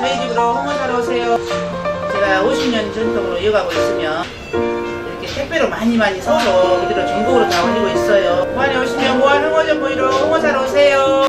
저희 집으로 홍어 사러 오세요. 제가 50년 전통으로 이어가고 있으며 이렇게 택배로 많이 서로 어디로 전국으로 다 올리고 있어요. 무안에 오시면 무안 홍어점 보이러 홍어 사러 오세요.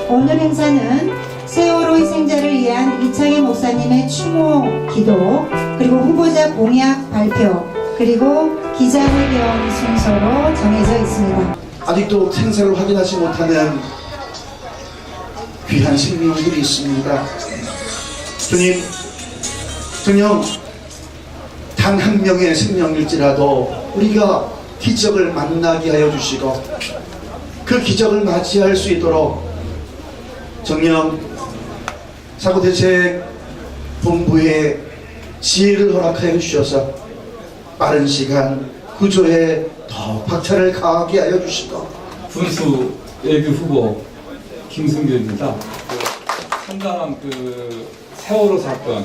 오늘 행사는 세월호 희생자를 위한 이창희 목사님의 추모 기도, 그리고 후보자 공약 발표, 그리고 기자회견 순서로 정해져 있습니다. 아직도 생사를 확인하지 못하는 귀한 생명들이 있습니다. 주님, 정녕 단 한 명의 생명일지라도 우리가 기적을 만나게 하여 주시고 그 기적을 맞이할 수 있도록 정녕 사고대책본부의 지혜를 허락하여 주셔서 빠른 시간 구조에 더 박차를 가하게 하여 주시고 군수 예비 후보 김승규입니다. 상당한 세월호 사건,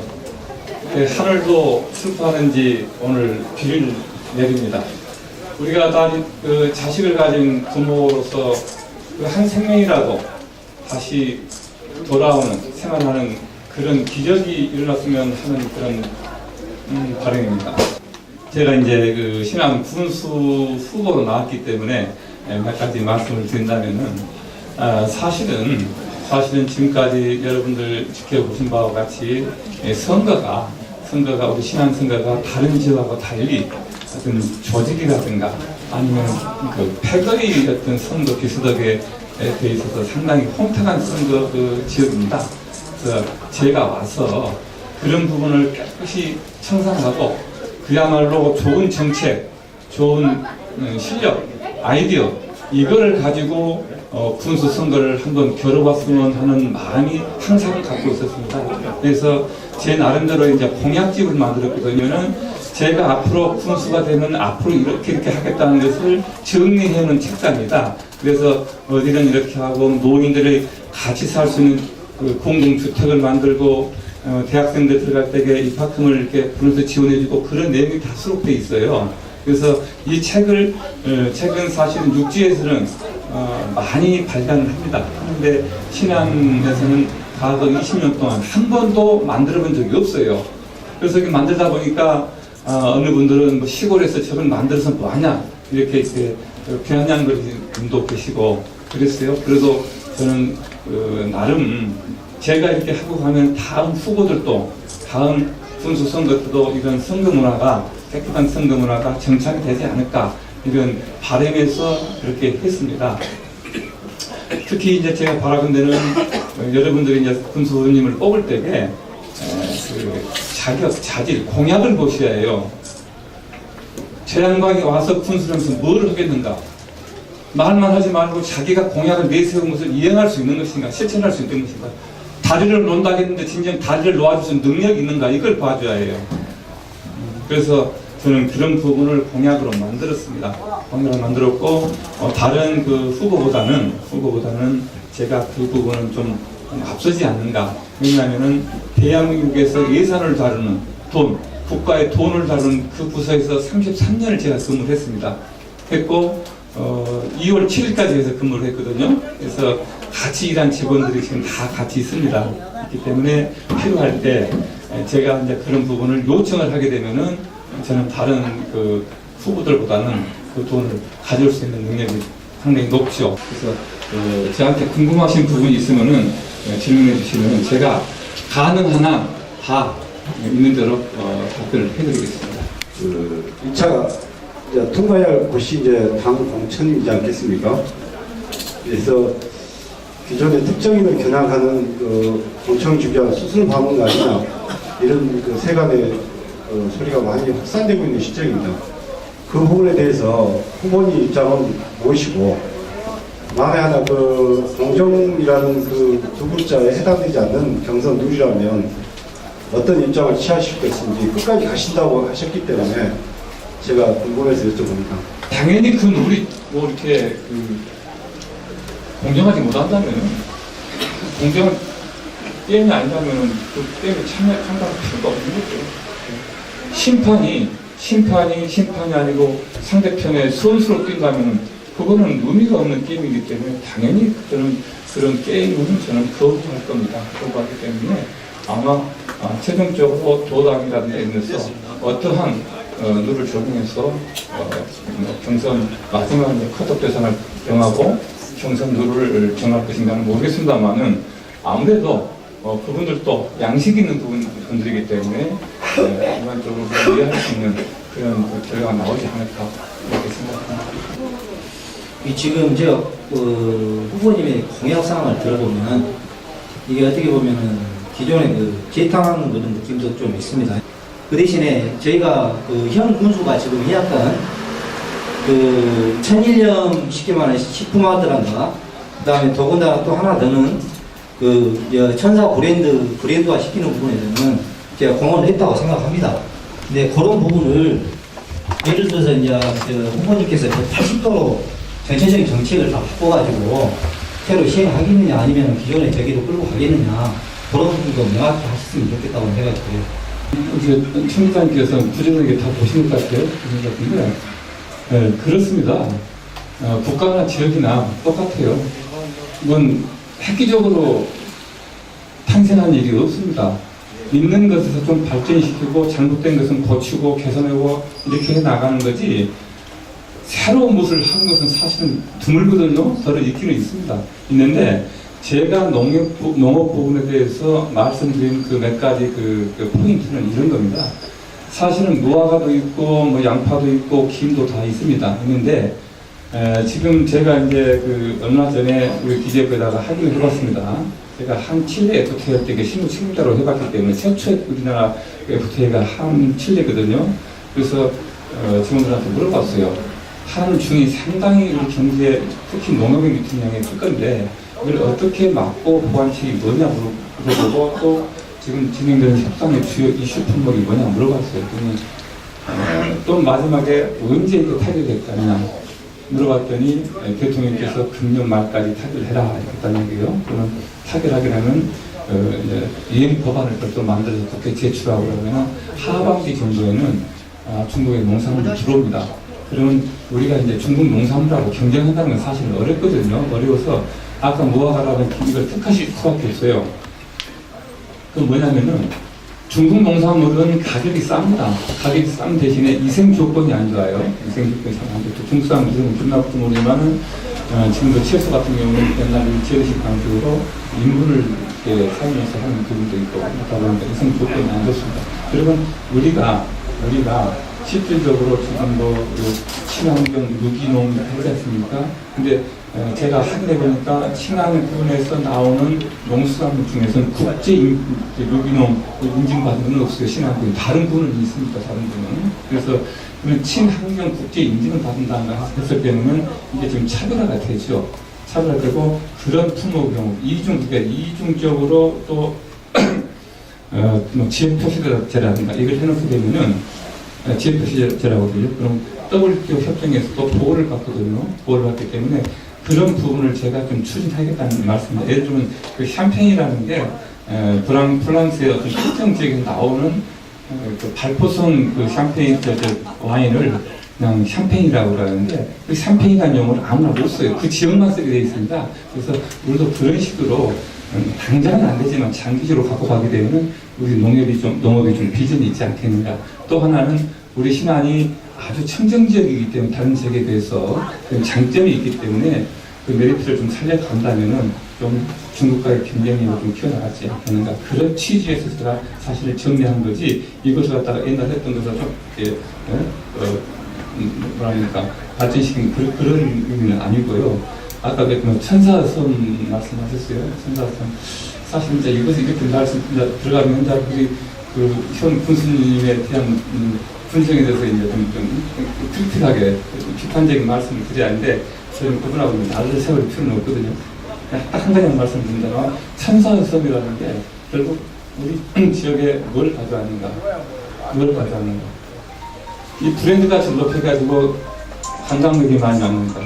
하늘도 슬퍼하는지 오늘 비를 내립니다. 우리가 다 자식을 가진 부모로서 한 생명이라도 다시 돌아오는, 생활하는 그런 기적이 일어났으면 하는 그런 바람입니다. 제가 이제 신안 군수 후보로 나왔기 때문에 몇 가지 말씀을 드린다면은, 사실은 지금까지 여러분들 지켜보신 바와 같이 선거가 우리 신안 선거가 다른 지역하고 달리 어떤 조직이라든가 아니면 패거리 어떤 선거 비스덕에 돼 있어서 상당히 혼탁한 선거 지역입니다. 그래서 제가 와서 그런 부분을 깨끗이 청산하고 그야말로 좋은 정책, 좋은 실력, 아이디어 이거를 가지고 군수 선거를 한번 겨뤄봤으면 하는 마음이 항상 갖고 있었습니다. 그래서 제 나름대로 이제 공약집을 만들었거든요. 제가 앞으로 군수가 되면 앞으로 이렇게 하겠다는 것을 정리해놓은 책자입니다. 그래서 어디는 이렇게 하고 노인들이 같이 살 수 있는 공동주택을 만들고 대학생들 들어갈 때에 입학금을 이렇게 군에서 지원해주고 그런 내용이 다 수록되어 있어요. 그래서 이 책은 사실은 육지에서는 많이 발간을 합니다. 그런데 신안에서는 과거 20년 동안 한 번도 만들어 본 적이 없어요. 그래서 이렇게 만들다 보니까 어느 분들은 뭐 시골에서 저걸 만들어서 뭐하냐 이렇게 비아냥거리는 분도 계시고 그랬어요. 그래도 저는 나름 제가 이렇게 하고 가면 다음 후보들도 다음 군수 선거 때도 이런 선거 문화가 깨끗한 선거 문화가 정착이 되지 않을까 이런 바람에서 그렇게 했습니다. 특히 이제 제가 바라본데는 여러분들이 이제 군수 의원님을 뽑을 때에 자격, 자질, 공약을 보셔야 해요. 저 양반이 와서 군수를 하면서 뭘 하겠는가? 말만 하지 말고 자기가 공약을 내세운 것을 이행할 수 있는 것인가? 실천할 수 있는 것인가? 다리를 놓는다 했는데 진정 다리를 놓아줄 수 있는 능력이 있는가? 이걸 봐줘야 해요. 그래서 저는 그런 부분을 공약으로 만들었습니다. 공약으로 만들었고 다른 후보보다는 제가 그 부분은 좀 앞서지 않는가. 왜냐하면은 대한민국에서 예산을 다루는 국가의 돈을 다루는 그 부서에서 33년을 제가 근무를 했습니다. 했고 2월 7일까지 해서 근무를 했거든요. 그래서 같이 일한 직원들이 지금 다 같이 있습니다. 그렇기 때문에 필요할 때 제가 이제 그런 부분을 요청을 하게 되면은 저는 다른 후보들보다는 그 돈을 가져올 수 있는 능력이 상당히 높죠. 그래서 저한테 궁금하신 부분이 있으면은 질문해 주시면 제가 가능한 다 있는 대로 답변을 해드리겠습니다. 1차 통과해야 할 곳이 이제 당 공천이지 않겠습니까? 그래서 기존의 특정인을 겨냥하는 공천 주기와 수순 방문 아니냐 이런 세간의 소리가 많이 확산되고 있는 시점입니다. 그 부분에 대해서 후보님 입장은 무엇이고 만에 하나 공정이라는 두 글자에 해당되지 않는 경선 룰이라면 어떤 입장을 취하실 것인지 끝까지 가신다고 하셨기 때문에 제가 궁금해서 여쭤봅니다. 당연히 그 룰이 뭐 이렇게 공정하지 못한다면 공정한 게임이 아니라면 그 게임에 참가할 필요가 없는 거죠. 심판이 아니고 상대편의 선수로 뛴다면 그거는 의미가 없는 게임이기 때문에 당연히 그런 게임은 저는 거부할 겁니다. 거부하기 때문에 아마 최종적으로 도당이라는 데 있어서 어떠한 룰을 적용해서 경선 마지막 컷오프 대상을 정하고 경선 룰을 정할 것인가는 모르겠습니다만은 아무래도 그분들도 양식 있는 분들이기 때문에 일반적으로 이해할 수 있는 그런 결과가 나오지 않을까 이렇게 생각합니다. 지금 제가 후보님의 공약 사항을 들어보면 이게 어떻게 보면은 기존의 재탕하는 그런 느낌도 좀 있습니다. 그 대신에 저희가 현 군수가 지금 해왔던 천일염 쉽게 말하면 식품화드란가 그 다음에 더군다나 또 하나 더는 천사 브랜드화 시키는 부분에 대해서는 제가 공헌을 했다고 생각합니다. 근데 그런 부분을 예를 들어서 이제 후보님께서 80도로 전체적인 정책을 다 바꿔가지고 새로 시행하겠느냐 아니면 기존의 저기로 끌고 가겠느냐 그런 부분도 명확히 하셨으면 좋겠다고 생각해요. 청장께서 구체적으로 다 보신 것 같아요. 근데 네, 그렇습니다. 국가나 지역이나 똑같아요. 이건 획기적으로 탄생한 일이 없습니다. 있는 것에서 좀 발전시키고 잘못된 것은 고치고 개선하고 이렇게 해 나가는 거지 새로운 것을 하는 것은 사실은 드물거든요. 서로 있기는 있습니다. 있는데 제가 농업 부분에 대해서 말씀드린 그 몇 가지 그 포인트는 이런 겁니다. 사실은 무화과도 있고 뭐 양파도 있고 김도 다 있습니다. 있는데 지금 제가 이제 얼마 전에 우리 기재부에다가 확인을 해봤습니다. 제가 한 칠레 FTA할 때 신우 책임자로 해봤기 때문에 최초의 우리나라 FTA가 한 칠레거든요. 그래서 직원들한테 물어봤어요. 한 중이 상당히 우리 경제, 특히 농업의 미통량에 클 건데 이걸 어떻게 막고 보완책이 뭐냐 물어보고 또 지금 진행되는 협상의 주요 이슈 품목이 뭐냐 물어봤어요. 그랬더니 또 마지막에 언제 이게 타결될까냐 물어봤더니 대통령께서 금년 말까지 타결해라 이랬다는 얘기예요. 그러면 타결하기라면 이제 이행 법안을 또 만들어서 국회 제출하고 그러면 하반기 정도에는 중국의 농산물이 들어옵니다. 그러면 우리가 이제 중국 농산물하고 경쟁한다는 건 사실 어렵거든요. 어려워서 아까 무화과라는 이걸 택하실 수밖에 없어요. 그건 뭐냐면은 중국 농산물은 가격이 쌉니다. 가격이 싼 대신에 위생 조건이 안 좋아요. 위생 조건이 잘 안 좋고 중국 사람들은 끝나고 모르지만은 지금도 채소 같은 경우는 옛날 재래식 방식으로 인분을 이렇게 사용해서 하는 부분도 있고 그러다 보니까 위생 조건이 안 좋습니다. 그러면 우리가 실질적으로 지금도 친환경 유기농 하지 않습니까? 근데 제가 확인해 보니까 친환경에서 나오는 농수산물 중에서는 국제 유기농 인증받은 건 없어요. 친환경 다른 부분은 있습니다. 다른 부분은. 그래서 친환경 국제 인증을 받는다는 했을 때는 이게 좀 차별화가 되죠. 차별화되고 그런 품목의 경우 이중적으로 또 지역 표시제라든가 이걸 해놓게 되면은 지역 표시제라고 하거든요. 그럼 WTO 협정에서 또 보호를 받거든요. 보호를 받기 때문에 그런 부분을 제가 좀 추진하겠다는 말씀입니다. 예를 들면 그 샴페인이라는 게 프랑스의 어떤 특정 지역에 나오는 그 발포성 그 샴페인 와인을 그냥 샴페인이라고 그러는데 그 샴페인이라는 용어를 아무나 못 써요. 그 지역만 쓰게 되어 있습니다. 그래서 우리도 그런 식으로 당장은 안 되지만 장기적으로 갖고 가게 되면 우리 농업이 좀 비전이 있지 않겠는가. 또 하나는 우리 신안이 아주 청정 지역이기 때문에 다른 지역에 비해서 장점이 있기 때문에 그 메리트를 좀 살려간다면은 좀 중국과의 경쟁력이 좀 키워나가지 않겠는가. 그런 취지에서 제가 사실 정리한 거지 이것을 갖다가 옛날 했던 것을 좀 뭐랄까 발전시킨 그런 의미는 아니고요. 아까 그 천사섬 말씀하셨어요. 천사섬. 사실 이제 이것이 이렇게 말씀 들어가면 이제 현 군수님에 대한 분석에 대해서 이제 좀 크리틱하게 비판적인 말씀을 드려야 하는데 저는 그분하고 나를 세울 필요는 없거든요. 딱 한 가지 말씀드린다면 천사섬이라는 게 결국 우리 지역에 뭘 가져왔는가, 이 브랜드가 좀 높여가지고 관광객이 많이 나옵니다.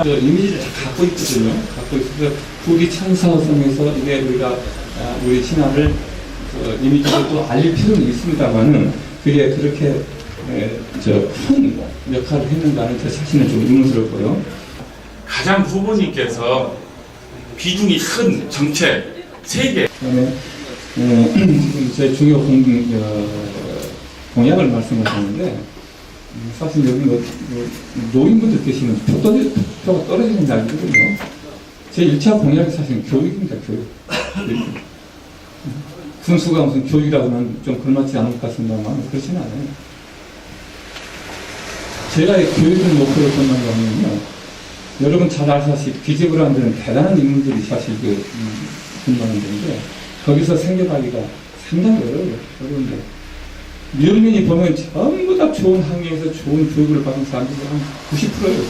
이미지를 다 갖고 있거든요. 갖고 있어서 우리 천사섬에서 이게 우리가 우리 신화를 이미지를 또 알릴 필요는 있습니다만은 그게 그렇게 큰 역할을 했는가는 제 자신은 좀 의문스럽고요. 가장 후보님께서 비중이 큰 정책 3개. 그다음에 지금 제 중요 공약을 말씀하셨는데 사실 여기 노인분들 계시면 표가 떨어지는 날이거든요. 제 1차 공약이 사실 교육입니다. 교육. 군수가 무슨 교육이라고는 좀 걸맞지 않을 것 같습니다만 그렇지는 않아요. 제가 교육을 목표로 끝난 거는요. 여러분 잘 아시다시피 비제불안들은 대단한 인물들이 사실 근무하는 데인데 거기서 생겨나기가 상당히 어려워요. 어려운데 면면이 보면 전부 다 좋은 학교에서 좋은 교육을 받은 사람들이 한 90%예요.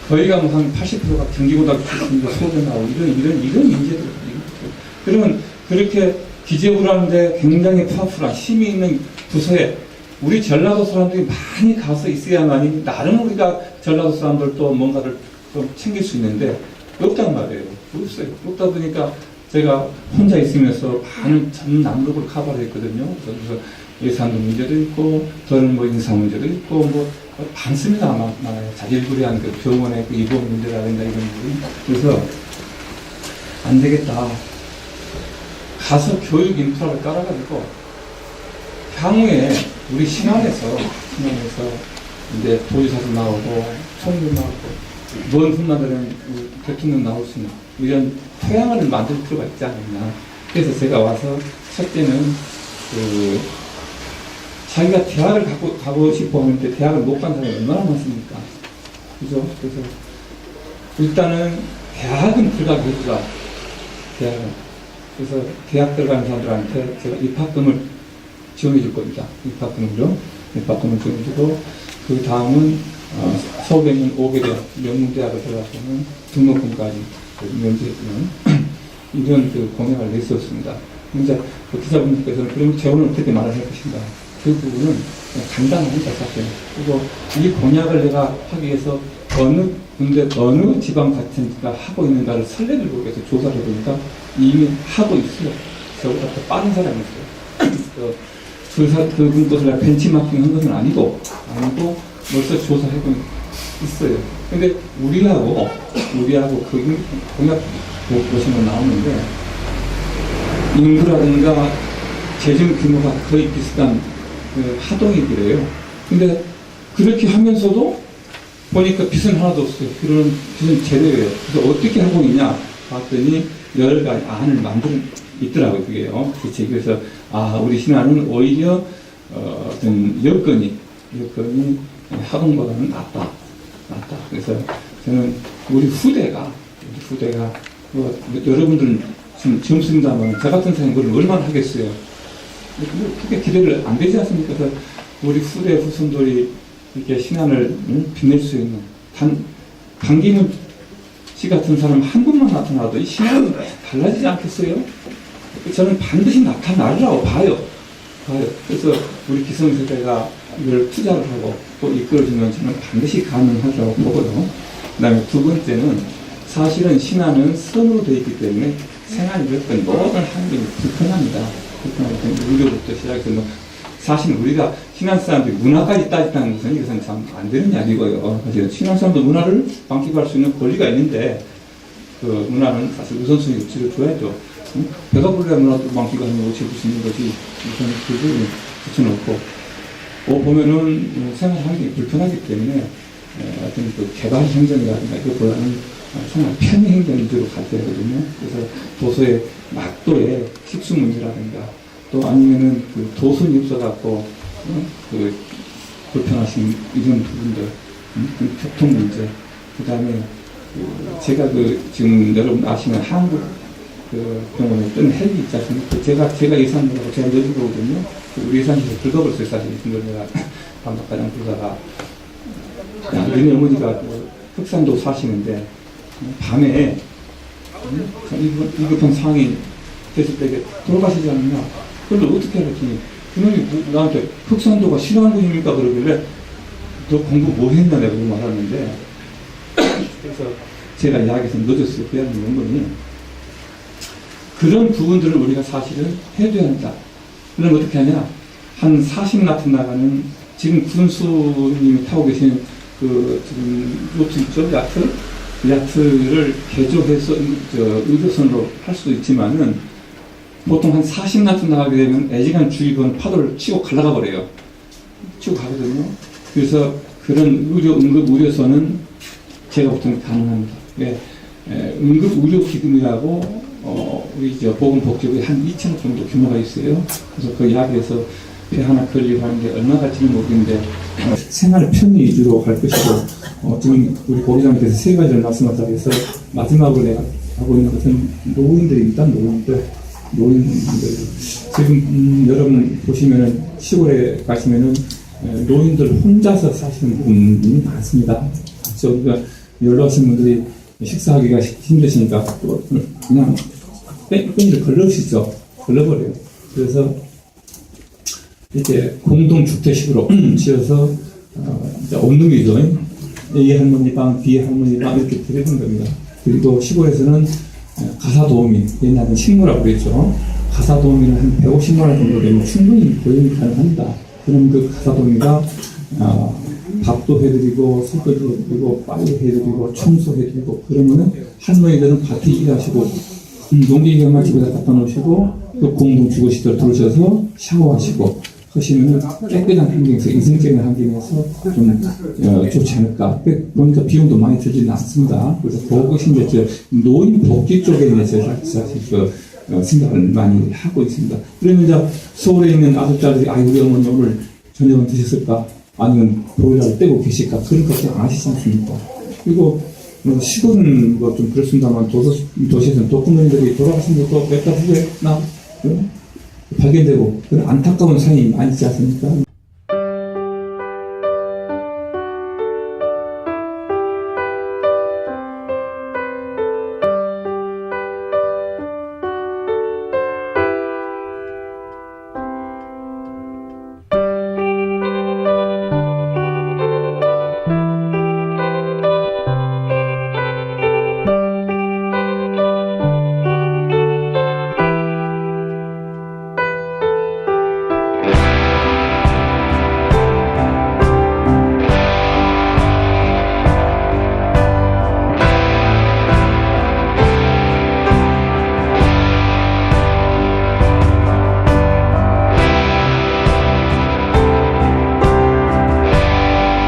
거의가 뭐 한 80%가 경기고등학교 출신이고 소대 나오고 이런 인재들. 그러면 그렇게 기재부라는데 굉장히 파워풀한 힘이 있는 부서에 우리 전라도 사람들이 많이 가서 있어야만이 나름 우리가 전라도 사람들도 뭔가를 좀 챙길 수 있는데 없단 말이에요. 없어요. 없다 보니까 제가 혼자 있으면서 많은 전 남북을 커버를 했거든요. 그래서 예산도 문제도 있고, 저는 뭐 인사 문제도 있고, 뭐 많습니다. 많아요. 자질구레한 그 병원의 그 입원 문제라든가 이런 부분. 그래서 안 되겠다. 가서 교육 인프라를 깔아가지고 향후에 우리 신안에서 이제 도지사도 나오고 총리도 나오고 먼 훗날에는 대통령 나올 수 있는 이런 토양을 만들 필요가 있지 않느냐. 그래서 제가 와서 첫째는 자기가 대학을 가고 싶어 하는데 대학을 못 간 사람이 얼마나 많습니까? 그죠? 그래서 일단은 대학은 불가피하다. 대학은. 그래서 대학 들어가는 사람들한테 제가 입학금을 지원해 줄 겁니다. 입학금으로. 입학금을 지원해 주고, 그 다음은, 서울에 있는 5개대 명문대학을 들어가서는 등록금까지 면제해주는 이런 공약을 냈었습니다. 이제 기자분들께서는 그럼 재원을 어떻게 마련할 것인가. 그 부분은 간단합니다, 사실. 그리고 이 공약을 내가 하기 위해서 어느 군데, 어느 지방자치가 하고 있는가를 설레들고 해서 조사를 해보니까 이미 하고 있어요. 저보다 더 빠른 사람이 있어요. 그 것을 벤치마킹 한 것은 아니고 벌써 조사해보니 있어요. 근데 우리하고 그 공약 보시면 나오는데 인구라든가 재정 규모가 거의 비슷한 하동이더래요. 근데 그렇게 하면서도 보니까 빚은 하나도 없어요. 그런 빚은 제로예요. 그래서 어떻게 하고 있냐 봤더니 여러 가지 안을 만들어 있더라고요. 그게요. 그래서 우리 신안은 오히려 어떤 여건이 하동보다는 낫다. 그래서 저는 우리 후대가 여러분들은 지금 젊습니다만 저 같은 사람이 그걸 얼마나 하겠어요. 그렇게 기대를 안 되지 않습니까? 그래서 우리 후대 후손들이 이렇게 신안을 빛낼 수 있는 반기문 씨 같은 사람 한 분만 나타나도 이 신안이 달라지지 않겠어요? 저는 반드시 나타나리라고 봐요. 그래서 우리 기성세대가 이걸 투자를 하고 또 이끌어주면 저는 반드시 가능하다고 보고요. 그 다음에 두 번째는 사실은 신안은 섬으로 되어 있기 때문에 생활 여건 모든 환경이 불편합니다. 의료부터 시작해서 사실 우리가 신안 사람들이 문화까지 따졌다는 것은 이것은 참 안 되는 이야기고요. 사실 신안 사람도 문화를 방치할 수 있는 권리가 있는데 그 문화는 사실 우선순위 위치를 줘야죠. 배가 불러야 문화도 방치하는 위치를 줄 수 있는 것이 우선 그걸 붙여놓고 보면은 생활 환경이 불편하기 때문에 어떤 그 개발 행정이라든가 이것보다는 정말 편의 행정 위주로 갈 때거든요. 그래서 도서의 막도의 식수 문제라든가 또 아니면은 그 도순이 없어갖고 그 불편하신 이런 부분들, 교통 문제, 그 다음에 제가 지금 여러분 아시는 한국 병원에 뜨는 헬기 있지 않습니까? 제가 예산으로 제가 넣은 거거든요. 우리 예산에서 긁어버렸어요, 사실. 이걸 내가 감독과장 부사가. 우리 어머니가 흑산도 사시는데, 밤에, 위급한 상황이 됐을 때 돌아가시지 않느냐. 그걸 어떻게 하랬더니, 그놈이 나한테 흑산도가 싫어하는 곳입니까? 그러길래, 너 공부 뭐 했냐? 내가 말하는데, 그래서 제가 이야기해서 늦었어요. 그 이야기 는 거니. 그런 부분들을 우리가 사실은 해줘야 한다. 그럼 어떻게 하냐? 한 40나트 나가는 지금 군수님이 타고 계신 그 지금 요트 있죠? 야트를 개조해서 의료선으로 할 수도 있지만은 보통 한 40나트 나가게 되면 애지간 주위권 파도를 치고 갈라가 버려요. 치고 가거든요. 그래서 그런 응급 의료선은 제가 보통 가능합니다. 네. 응급 의료기금이라고 우리 보건복지부에 한 2천억 정도 규모가 있어요. 그래서 그 약에서 배 하나 걸리고 하는 게 얼마 갈지는 모르겠는데 생활 편의 위주로 갈 것이고 지금 우리 고기장님께서 세 가지를 말씀하셨다 해서 마지막으로 내가 하고 있는 것은 노인들입니다. 노인들 지금 여러분 보시면은 시골에 가시면은 노인들 혼자서 사시는 분이 많습니다. 그래서 우리가 연락 오신 분들이 식사하기가 힘드시니까 또 그냥 뺑뺑이를 걸러시죠. 걸러버려요. 그래서 이렇게 공동주택식으로 지어서 이제 온누이죠. A 할머니 방, B 할머니 방 이렇게 드리는 겁니다. 그리고 시골에서는 가사도우미, 옛날에는 식무라고 그랬죠. 가사도우미는 한 150만 원 정도 되면 충분히 고용이 가능합니다. 그럼 그 가사도우미가 밥도 해드리고 설거지도 해드리고 빨래 해드리고 청소해드리고 그러면은 할머니들은 밭에 일하시고 농기계만 집에다 갖다 놓으시고 또 공동주거시설 들어오셔서 샤워하시고 하시면은 깨끗한 환경에서 이성적인 환경에서 좀 좋지 않을까. 그러니까 비용도 많이 들지는 않습니다. 그래서 그것이 이제 노인 복지 쪽에 대해서 사실 생각을 많이 하고 있습니다. 그러면 이제 서울에 있는 아들딸들이 우리 어머니 오늘 저녁은 드셨을까? 아니면 보일러를 떼고 계실까? 그런 걱정 안 하시지 않습니까? 그리고 시골은 좀 그렇습니다만 도시에서는 독거노인들이 돌아가신 것도 몇 달 후에 발견되고 그런 안타까운 사연이 많이 있지 않습니까?